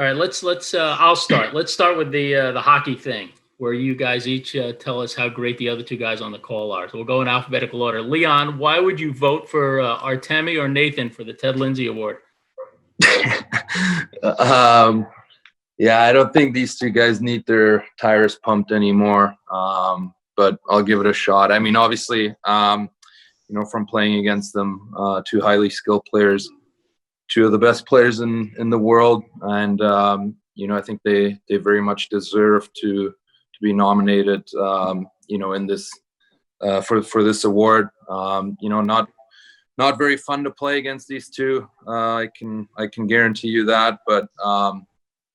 All right, let's I'll start. Let's start with the hockey thing, where you guys each tell us how great the other two guys on the call are. So we'll go in alphabetical order. Leon, why would you vote for Artemi or Nathan for the Ted Lindsay Award? Yeah, I don't think these two guys need their tires pumped anymore. But I'll give it a shot. I mean, obviously, from playing against them, two highly skilled players, two of the best players in the world, and I think they very much deserve to be nominated. In this for this award. Not very fun to play against these two. I can guarantee you that, but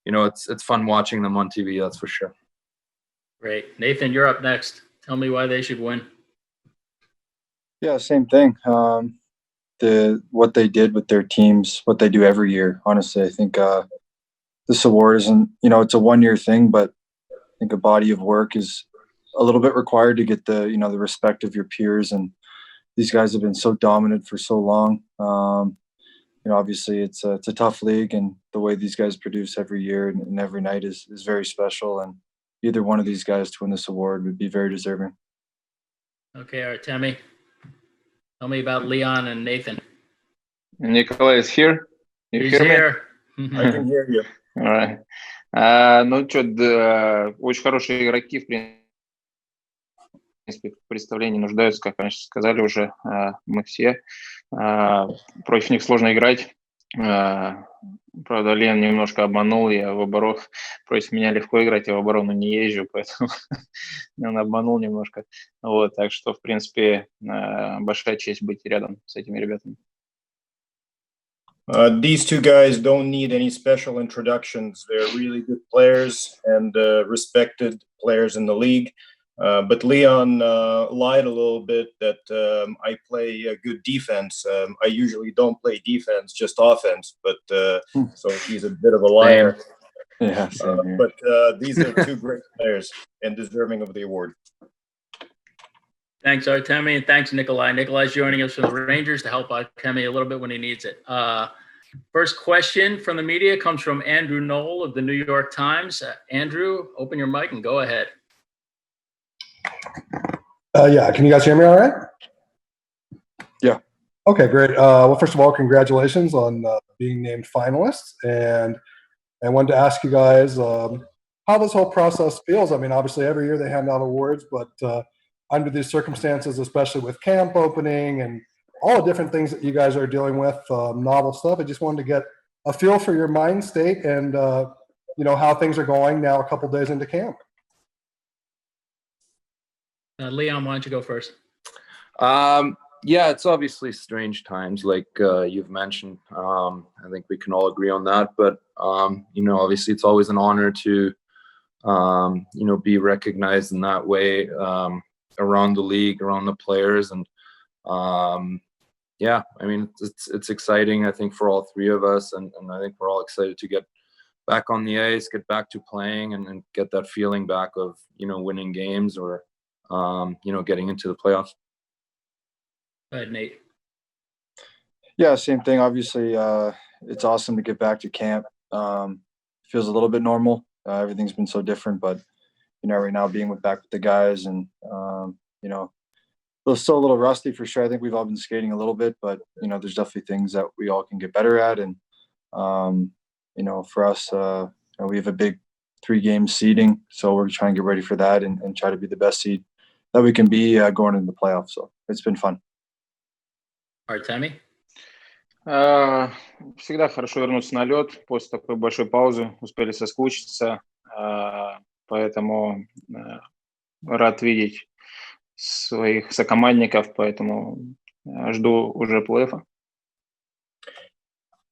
it's fun watching them on TV. That's for sure. Great, Nathan, you're up next. Tell me why they should win. Yeah, same thing. What they did with their teams, what they do every year. Honestly, I think this award isn't, it's a 1 year thing, but I think a body of work is a little bit required to get the respect of your peers. And these guys have been so dominant for so long. Obviously it's a tough league, and the way these guys produce every year and every night is very special. And either one of these guys to win this award would be very deserving. Okay, Artemi, tell me about Leon and Nathan. Nikolai is here. He's here. I can hear you. All right. Очень хорошие игроки, в принципе, в представлении нуждаются, как раньше сказали уже мы все. Против них сложно играть. Правда, Лен немножко обманул, я в оборону. Против меня легко играть, я в оборону не езжу, поэтому он обманул немножко. Вот, так что, в принципе, большая честь быть рядом с этими ребятами. These two guys don't need any special introductions. They're really good players and respected players in the league. But Leon lied a little bit that I play good defense. I usually don't play defense, just offense. But so he's a bit of a liar. Yeah, but these are two great players and deserving of the award. Thanks, Artemi, and thanks, Nikolai. Nikolai's joining us from the Rangers to help Artemi a little bit when he needs it. First question from the media comes from Andrew Knoll of the New York Times. Andrew, open your mic and go ahead. Yeah, can you guys hear me all right? Yeah. Okay, great. Well, first of all, congratulations on being named finalists. And I wanted to ask you guys how this whole process feels. I mean, obviously every year they hand out awards, but under these circumstances, especially with camp opening and all the different things that you guys are dealing with, novel stuff, I just wanted to get a feel for your mind state and, how things are going now a couple days into camp. Leon, why don't you go first? Yeah, it's obviously strange times, like you've mentioned. I think we can all agree on that. But, obviously it's always an honor to, be recognized in that way around the league, around the players. And, yeah, I mean, it's exciting, I think, for all three of us. And I think we're all excited to get back on the ice, get back to playing and get that feeling back of, winning games or, getting into the playoffs. Go ahead, Nate. Yeah, same thing. Obviously, it's awesome to get back to camp. Feels a little bit normal. Everything's been so different, but right now being back with the guys and it's still a little rusty for sure. I think we've all been skating a little bit, but there's definitely things that we all can get better at. And for us, we have a big 3-game seeding, so we're trying to get ready for that and try to be the best seed that we can be going into the playoffs. So it's been fun. Artemi? Всегда хорошо вернуться на лед после такой большой паузы. Успели соскучиться, поэтому рад видеть своих сокомандников, поэтому жду уже плей-оффа.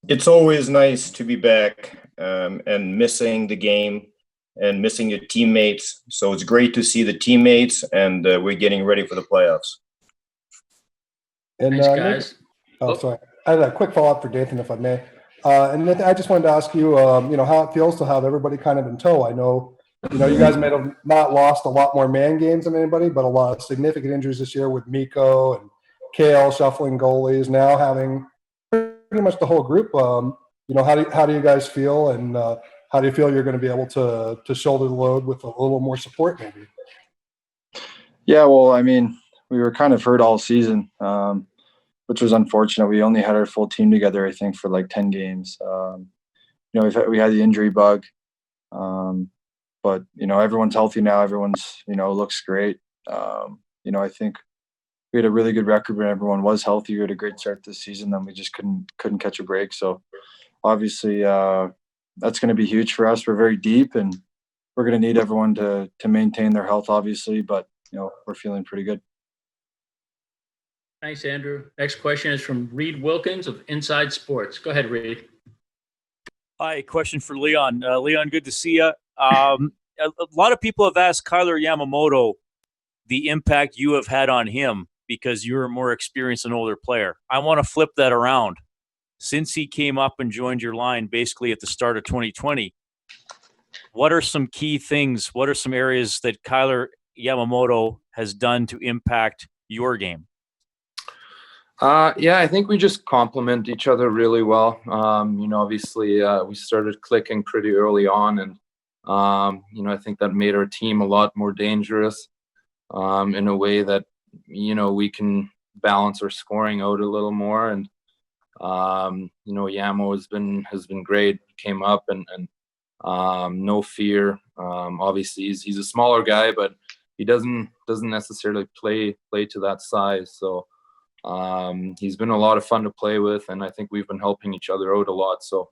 It's always nice to be back and missing the game and missing your teammates. So it's great to see the teammates, and we're getting ready for the playoffs. And, Thanks, guys. Sorry. I have a quick follow-up for Nathan, if I may. And Nathan, I just wanted to ask you, how it feels to have everybody kind of in tow. I know, you guys may have not lost a lot more man games than anybody, but a lot of significant injuries this year with Mikko and Kale shuffling goalies, now having pretty much the whole group. How do you guys feel? And how do you feel you're going to be able to shoulder the load with a little more support maybe? Yeah, well, I mean, we were kind of hurt all season, which was unfortunate. We only had our full team together, I think, for like 10 games. We had the injury bug, but everyone's healthy now. Everyone's looks great. I think we had a really good record when everyone was healthy. We had a great start this season, then we just couldn't catch a break. So obviously, that's going to be huge for us. We're very deep, and we're going to need everyone to maintain their health, obviously. But we're feeling pretty good. Thanks, Andrew. Next question is from Reed Wilkins of Inside Sports. Go ahead, Reed. Hi, question for Leon. Leon, good to see you. A lot of people have asked Kyler Yamamoto the impact you have had on him because you're a more experienced and older player. I want to flip that around. Since he came up and joined your line basically at the start of 2020, what are some key things? What are some areas that Kyler Yamamoto has done to impact your game? I think we just complement each other really well. Obviously, we started clicking pretty early on, and I think that made our team a lot more dangerous in a way that we can balance our scoring out a little more. And Yamo has been great. Came up and no fear. Obviously, he's a smaller guy, but he doesn't necessarily play to that size. So he's been a lot of fun to play with, and I think we've been helping each other out a lot. So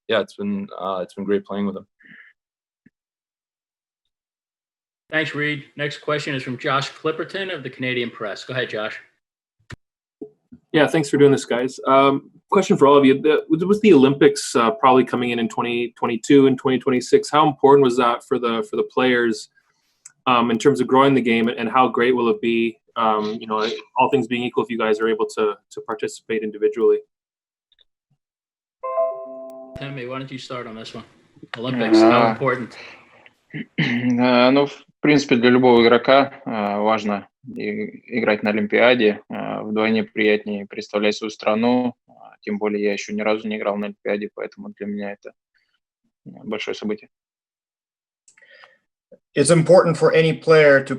it's been great playing with him. Thanks, Reed. Next question is from Josh Clipperton of the Canadian Press. Go ahead, Josh. Yeah, thanks for doing this, guys. Question for all of you. With the Olympics probably coming in 2022 and 2026, how important was that for the players in terms of growing the game, and how great will it be, all things being equal, if you guys are able to participate individually? Artemi, why don't you start on this one? Olympics, how important? В принципе, для любого игрока важно играть на Олимпиаде. Вдвойне приятнее представлять свою страну. Тем более я еще ни разу не играл на Олимпиаде, поэтому для меня это большое событие. It's important for any player to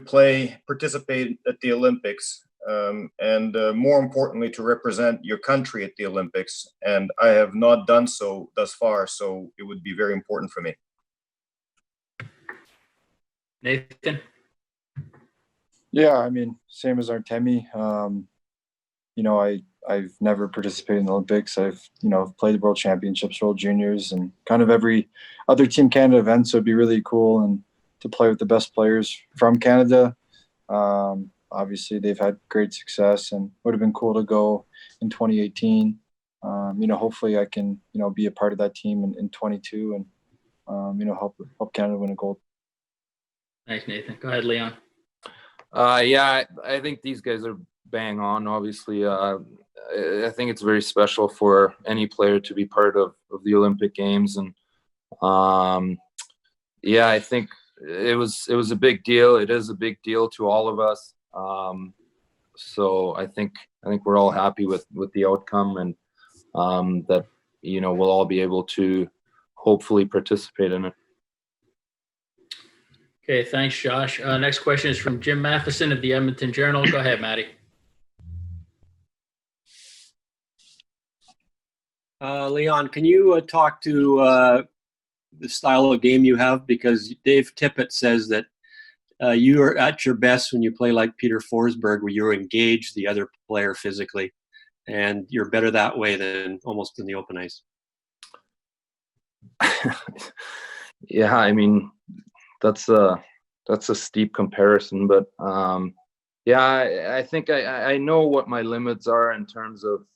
participate at the Olympics, and more importantly, to represent your country at the Olympics. And I have not done so thus far, so it would be very important for me. Nathan? Yeah, I mean, same as Artemi. I've never participated in the Olympics. I've played the World Championships, World Juniors, and kind of every other Team Canada event. So it'd be really cool and to play with the best players from Canada. Obviously, they've had great success, and would have been cool to go in 2018. Hopefully, I can be a part of that team in 22 and help Canada win a gold. Thanks, Nathan. Go ahead, Leon. I think these guys are bang on. Obviously, I think it's very special for any player to be part of the Olympic Games, and I think it was a big deal. It is a big deal to all of us. So I think we're all happy with the outcome, and that we'll all be able to hopefully participate in it. Okay, thanks, Josh. Next question is from Jim Matheson of the Edmonton Journal. Go ahead, Matty. Leon, can you talk to the style of game you have? Because Dave Tippett says that you are at your best when you play like Peter Forsberg, where you engage the other player physically, and you're better that way than almost in the open ice. Yeah, I mean, that's a steep comparison, but I think I know what my limits are in terms of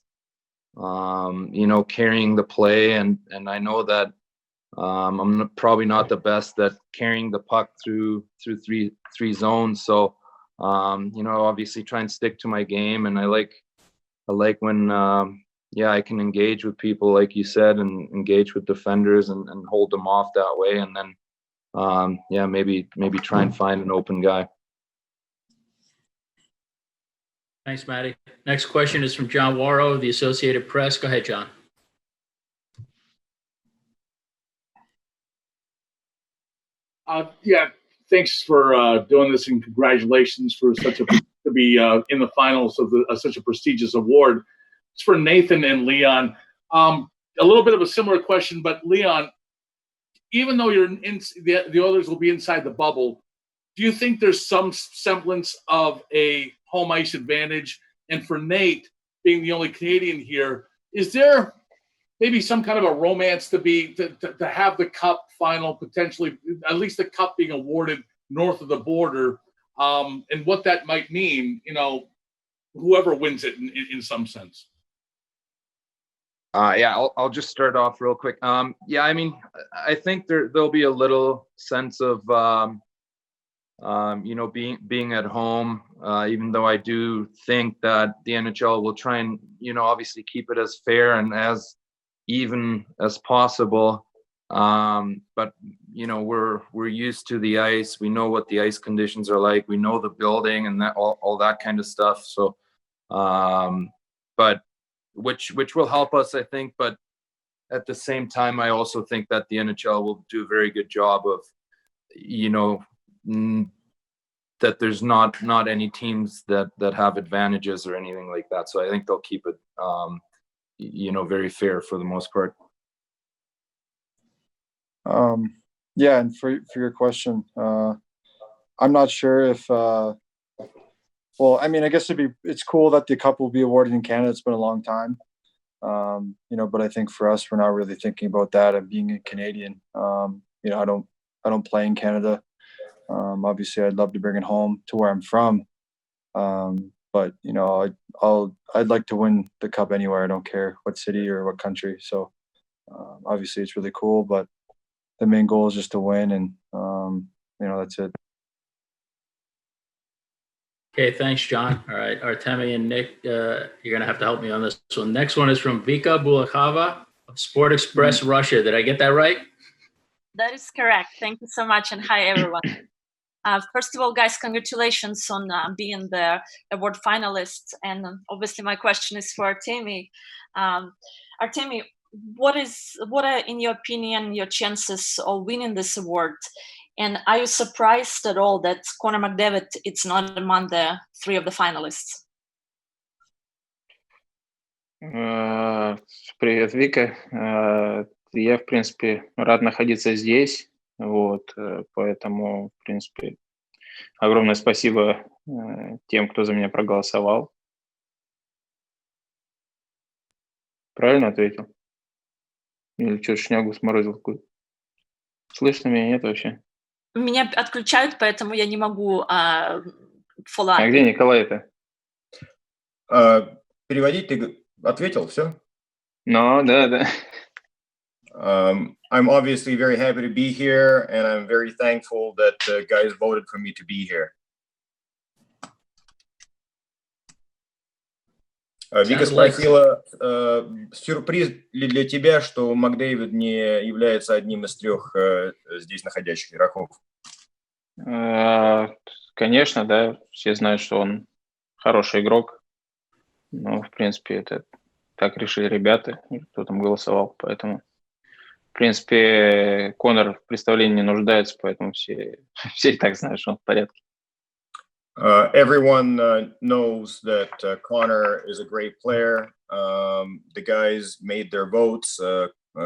carrying the play, and I know that I'm probably not the best at carrying the puck through three zones. So obviously try and stick to my game, and I like when I can engage with people, like you said, and engage with defenders and hold them off that way, and then maybe try and find an open guy. Thanks, Matty. Next question is from John Warrow of the Associated Press. Go ahead, John. Yeah, thanks for doing this, and congratulations for to be in the finals of such a prestigious award. It's for Nathan and Leon. A little bit of a similar question, but Leon, even though you're in the others will be inside the bubble, do you think there's some semblance of a home ice advantage? And for Nate, being the only Canadian here, is there maybe some kind of a romance to have the cup final potentially, at least the cup being awarded north of the border, and what that might mean, whoever wins it in some sense? Yeah, I'll just start off real quick. Yeah, I mean, I think there'll be a little sense of, being at home, even though I do think that the NHL will try and, obviously keep it as fair and as even as possible. But we're used to the ice. We know what the ice conditions are like. We know the building and that all that kind of stuff. So, but which will help us, I think. But at the same time, I also think that the NHL will do a very good job of, that there's not any teams that have advantages or anything like that. So I think they'll keep it, very fair for the most part. Yeah, and for your question, I'm not sure if. Well, I mean, I guess it's cool that the cup will be awarded in Canada. It's been a long time, but I think for us, we're not really thinking about that. And being a Canadian, I don't play in Canada. Obviously, I'd love to bring it home to where I'm from, but I'd like to win the cup anywhere. I don't care what city or what country. So obviously, it's really cool, but the main goal is just to win, and that's it. Okay, thanks, John. All right, Artemi and Nick, you're going to have to help me on this one. Next one is from Vika Bulakhava of Sport Express Russia. Did I get that right? That is correct. Thank you so much, and hi, everyone. First of all, guys, congratulations on being the award finalists. And obviously, my question is for Artemi. Artemi, what are, in your opinion, your chances of winning this award? And are you surprised at all that Connor McDavid is not among the three of the finalists? Привет, Вика. Я, в принципе, рад находиться здесь. Вот, поэтому, в принципе, огромное спасибо тем, кто за меня проголосовал. Правильно ответил? Или что, шнягу сморозил какую-то? Слышно меня, нет вообще? Меня отключают, поэтому я не могу follow up. А где Николай-то? Переводить ты ответил, все? Ну, да. I'm obviously very happy to be here, and I'm very thankful that guys voted for me to be here. Вика спросила, сюрприз ли для тебя, что Макдэвид не является одним из трех здесь находящихся игроков? Конечно, да. Все знают, что он хороший игрок. Ну, в принципе, это так решили ребята, кто там голосовал. Поэтому, в принципе, Конор в представлении не нуждается, поэтому все и так знают, что он в порядке. Everyone knows that Connor is a great player. The guys made their votes.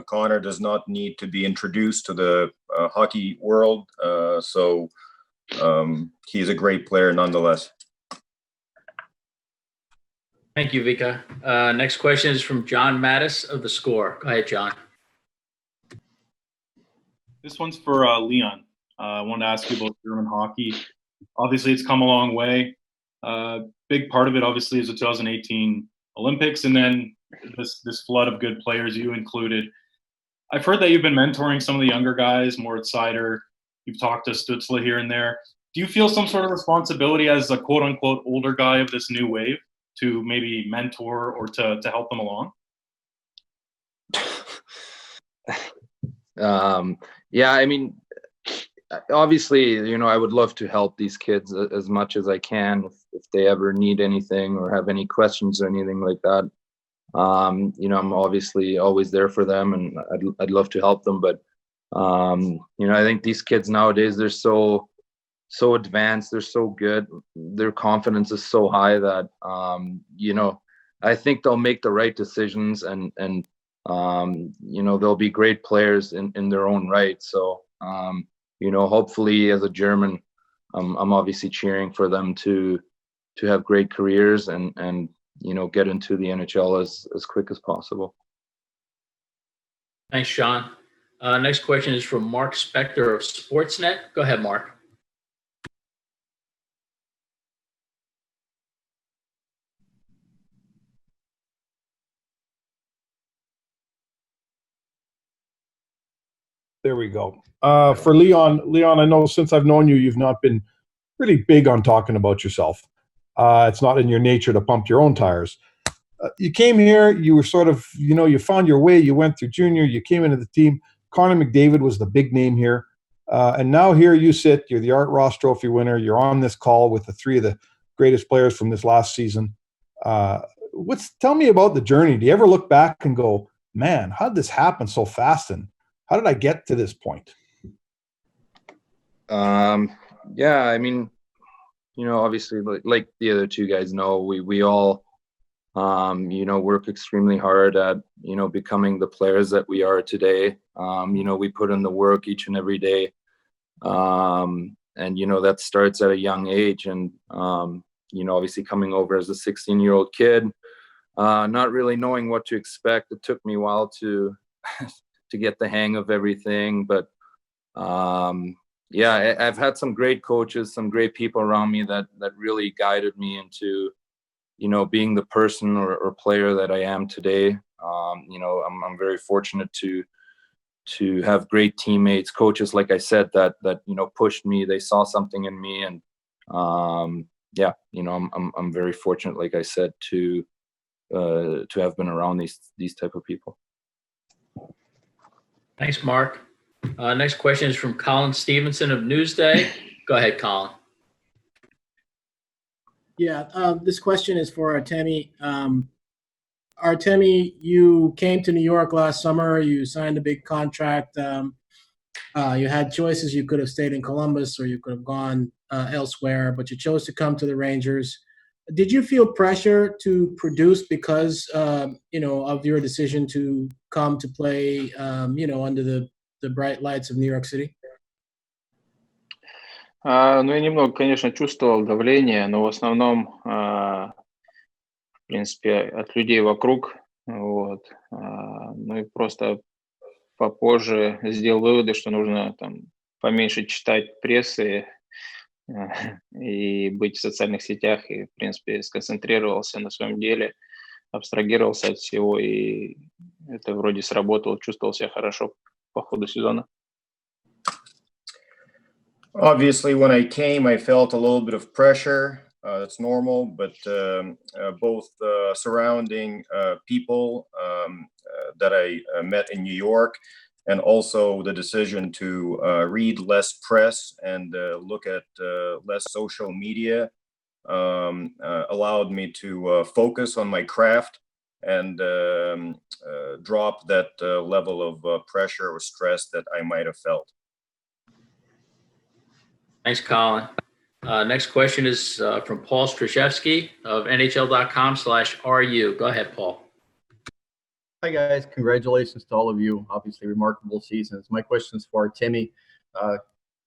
Connor does not need to be introduced to the hockey world, so he's a great player nonetheless. Thank you, Vika. Next question is from John Mattis of The Score. Go ahead, John. This one's for Leon. I wanted to ask you about German hockey. Obviously, it's come a long way. Big part of it, obviously, is the 2018 Olympics, and then this flood of good players, you included. I've heard that you've been mentoring some of the younger guys, Moritz Seider. You've talked to Stützle here and there. Do you feel some sort of responsibility as a quote-unquote older guy of this new wave to maybe mentor or to help them along? Yeah, I mean, obviously, I would love to help these kids as much as I can if they ever need anything or have any questions or anything like that. I'm obviously always there for them, and I'd love to help them. But I think these kids nowadays, they're so advanced, they're so good, their confidence is so high that I think they'll make the right decisions and they'll be great players in their own right. So hopefully as a German, I'm obviously cheering for them to have great careers and get into the NHL as quick as possible. Thanks, Sean. Next question is from Mark Spector of Sportsnet. Go ahead, Mark. There we go. For Leon, I know since I've known you, you've not been really big on talking about yourself. It's not in your nature to pump your own tires. You came here, you were sort of, you found your way, you went through junior, you came into the team. Connor McDavid was the big name here. And now here you sit, you're the Art Ross Trophy winner, you're on this call with the three of the greatest players from this last season. Tell me about the journey. Do you ever look back and go, man, how did this happen so fast? And how did I get to this point? Yeah, I mean, obviously, like the other two guys know, we all, work extremely hard at, becoming the players that we are today. We put in the work each and every day. And, that starts at a young age. And, obviously coming over as a 16-year-old kid, not really knowing what to expect. It took me a while to get the hang of everything. But, I've had some great coaches, some great people around me that really guided me into, being the person or player that I am today. I'm very fortunate to have great teammates, coaches, like I said, that pushed me. They saw something in me, and I'm very fortunate, like I said, to have been around these type of people. Thanks, Mark. Next question is from Colin Stevenson of Newsday. Go ahead, Colin. Yeah, this question is for Artemi. Artemi, you came to New York last summer. You signed a big contract. You had choices. You could have stayed in Columbus or you could have gone elsewhere, but you chose to come to the Rangers. Did you feel pressure to produce because, of your decision to come to play, under the bright lights of New York City? Я немного, конечно, чувствовал давление, но в основном, в принципе, от людей вокруг. Вот. Ну и просто попозже сделал выводы, что нужно там поменьше читать прессы и быть в социальных сетях, и, в принципе, сконцентрировался на своем деле, абстрагировался от всего, и это вроде сработало, чувствовал себя хорошо по ходу сезона. Obviously, when I came, I felt a little bit of pressure. That's normal, but both surrounding people that I met in New York, and also the decision to read less press and look at less social media allowed me to focus on my craft and drop that level of pressure or stress that I might have felt. Thanks, Colin. Next question is from Paul Straszewski of NHL.com/RU. Go ahead, Paul. Hi, guys. Congratulations to all of you. Obviously, remarkable seasons. My question is for Artemi.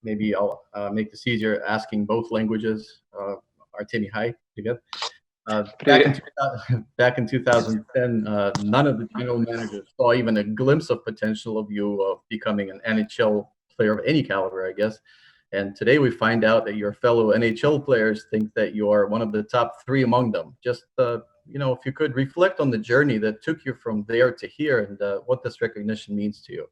Maybe I'll make this easier asking both languages. Artemi, hi. You good? Back in 2010, none of the general managers saw even a glimpse of potential of you becoming an NHL player of any caliber, I guess. And today we find out that your fellow NHL players think that you are one of the top three among them. Just, if you could reflect on the journey that took you from there to here and what this recognition means to you.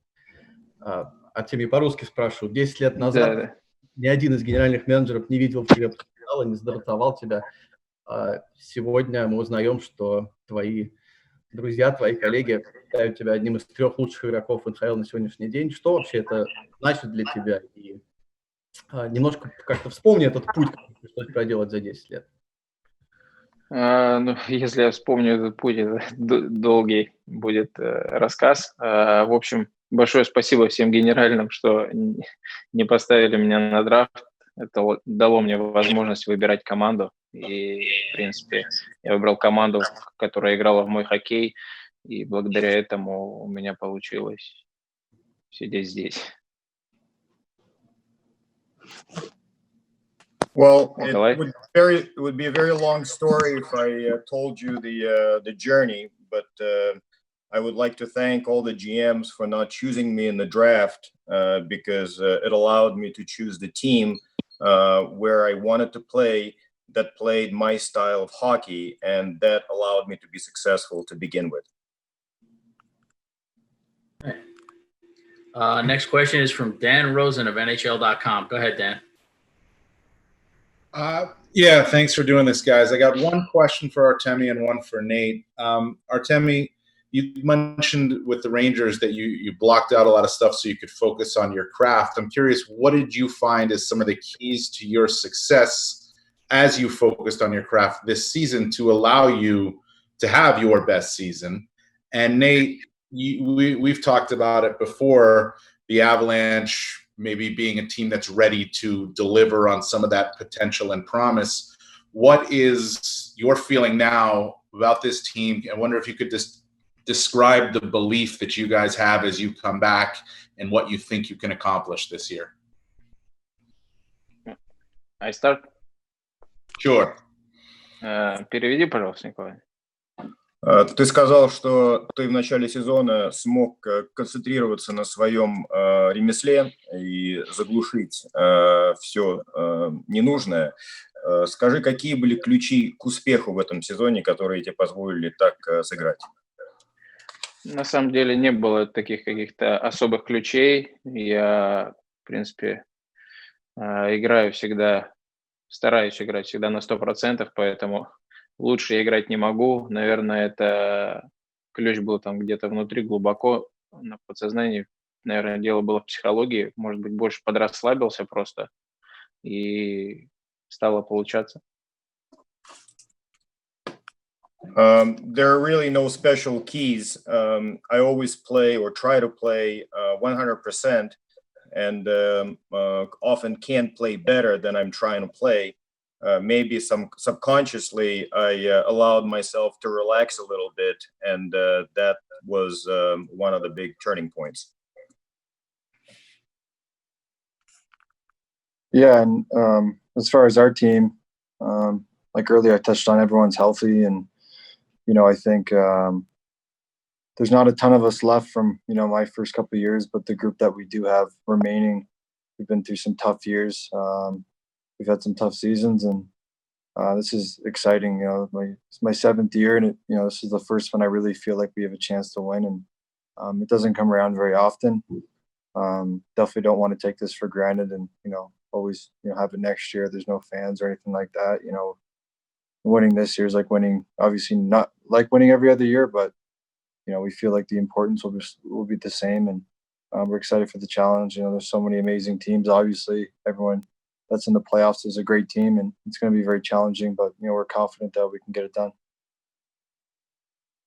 Артемий по-русски спрашиваю. 10 лет назад ни один из генеральных менеджеров не видел тебя потенциала, не стартовал тебя. Сегодня мы узнаем, что твои друзья, твои коллеги считают тебя одним из 3 лучших игроков в НХЛ на сегодняшний день. Что вообще это значит для тебя? И немножко как-то вспомни этот путь, который пришлось проделать за 10 лет. Если я вспомню этот путь, это долгий будет рассказ. В общем, большое спасибо всем генеральным, что не поставили меня на драфт. Это дало мне возможность выбирать команду. И, в принципе, я выбрал команду, которая играла в мой хоккей. И благодаря этому у меня получилось сидеть здесь. Well, Николай? it would be a very long story if I told you the journey, but I would like to thank all the GMs for not choosing me in the draft because it allowed me to choose the team where I wanted to play that played my style of hockey, and that allowed me to be successful to begin with. Next question is from Dan Rosen of NHL.com. Go ahead, Dan. Yeah, thanks for doing this, guys. I got one question for Artemi and one for Nate. Artemi, you mentioned with the Rangers that you blocked out a lot of stuff so you could focus on your craft. I'm curious, what did you find as some of the keys to your success as you focused on your craft this season to allow you to have your best season? And Nate, we've talked about it before, the Avalanche maybe being a team that's ready to deliver on some of that potential and promise. What is your feeling now about this team? I wonder if you could just describe the belief that you guys have as you come back and what you think you can accomplish this year. I start? Sure. Переведи, пожалуйста, Николай. Ты сказал, что ты в начале сезона смог концентрироваться на своем ремесле и заглушить все ненужное. Скажи, какие были ключи к успеху в этом сезоне, которые тебе позволили так сыграть? На самом деле не было таких каких-то особых ключей. Я, в принципе, играю всегда, стараюсь играть всегда на 100%, поэтому лучше я играть не могу. Наверное, это ключ был там где-то внутри, глубоко на подсознании. Наверное, дело было в психологии. Может быть, больше подрасслабился просто и стало получаться. There are really no special keys. I always play or try to play 100% and often can't play better than I'm trying to play. Maybe subconsciously I allowed myself to relax a little bit, and that was one of the big turning points. Yeah, and as far as our team, like earlier I touched on, everyone's healthy, and I think there's not a ton of us left from my first couple of years, but the group that we do have remaining, we've been through some tough years. We've had some tough seasons, and this is exciting. It's my 7th year, and this is the first one I really feel like we have a chance to win, and it doesn't come around very often. Definitely don't want to take this for granted, and always have it next year. There's no fans or anything like that. Winning this year is like winning. Obviously, not like winning every other year, but we feel like the importance will be the same, and we're excited for the challenge. There's so many amazing teams. Obviously, everyone that's in the playoffs is a great team, and it's going to be very challenging, but we're confident that we can get it done.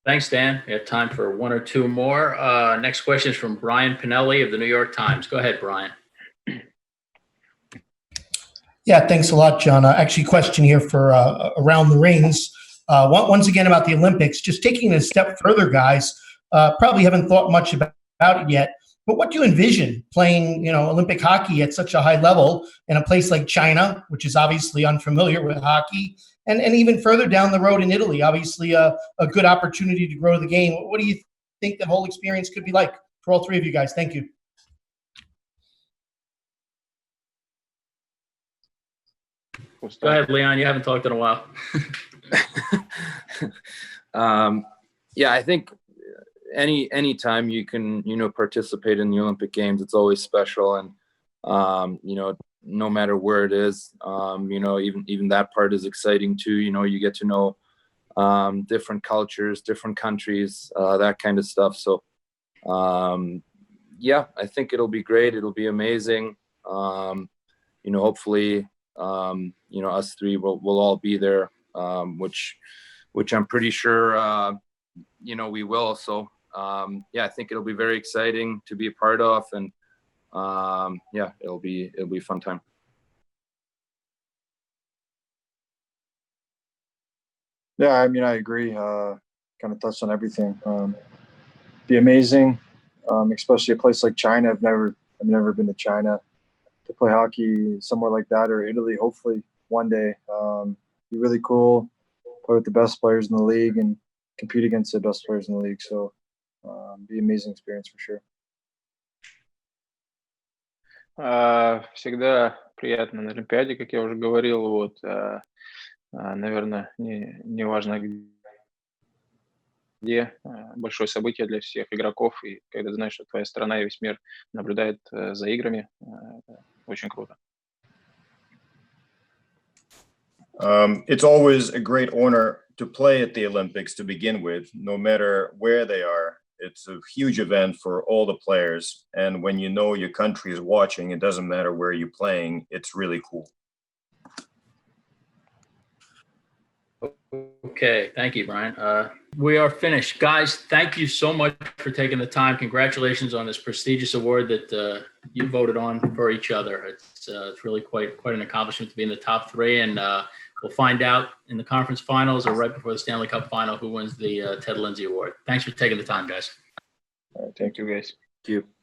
Thanks, Dan. We have time for one or two more. Next question is from Brian Pinelli of the New York Times. Go ahead, Brian. Yeah, thanks a lot, John. Actually, question here for Around the Rings. Once again about the Olympics, just taking it a step further, guys, probably haven't thought much about it yet, but what do you envision playing, Olympic hockey at such a high level in a place like China, which is obviously unfamiliar with hockey, and even further down the road in Italy, obviously a good opportunity to grow the game. What do you think the whole experience could be like for all three of you guys? Thank you. Go ahead, Leon. You haven't talked in a while. Yeah, I think any time you can participate in the Olympic Games, it's always special, and no matter where it is, even that part is exciting too. You get to know different cultures, different countries, that kind of stuff. So yeah, I think it'll be great. It'll be amazing. Hopefully us three will all be there, which I'm pretty sure we will. So yeah, I think it'll be very exciting to be a part of, and yeah, it'll be a fun time. Yeah, I mean, I agree. Kind of touched on everything. Be amazing, especially a place like China. I've never been to China to play hockey somewhere like that, or Italy. Hopefully one day. Be really cool. Play with the best players in the league and compete against the best players in the league. So, be an amazing experience for sure. Всегда приятно на Олимпиаде, как я уже говорил. Вот, наверное, не важно где, большое событие для всех игроков, и когда знаешь, что твоя страна и весь мир наблюдает за играми, это очень круто. It's always a great honor to play at the Olympics to begin with, no matter where they are. It's a huge event for all the players. And when you know your country is watching, it doesn't matter where you're playing, it's really cool. Okay, thank you, Brian. We are finished. Guys, thank you so much for taking the time. Congratulations on this prestigious award that you voted on for each other. It's really quite an accomplishment to be in the top three, and we'll find out in the conference finals or right before the Stanley Cup final who wins the Ted Lindsay Award. Thanks for taking the time, guys. All right, thank you, guys. Thank you.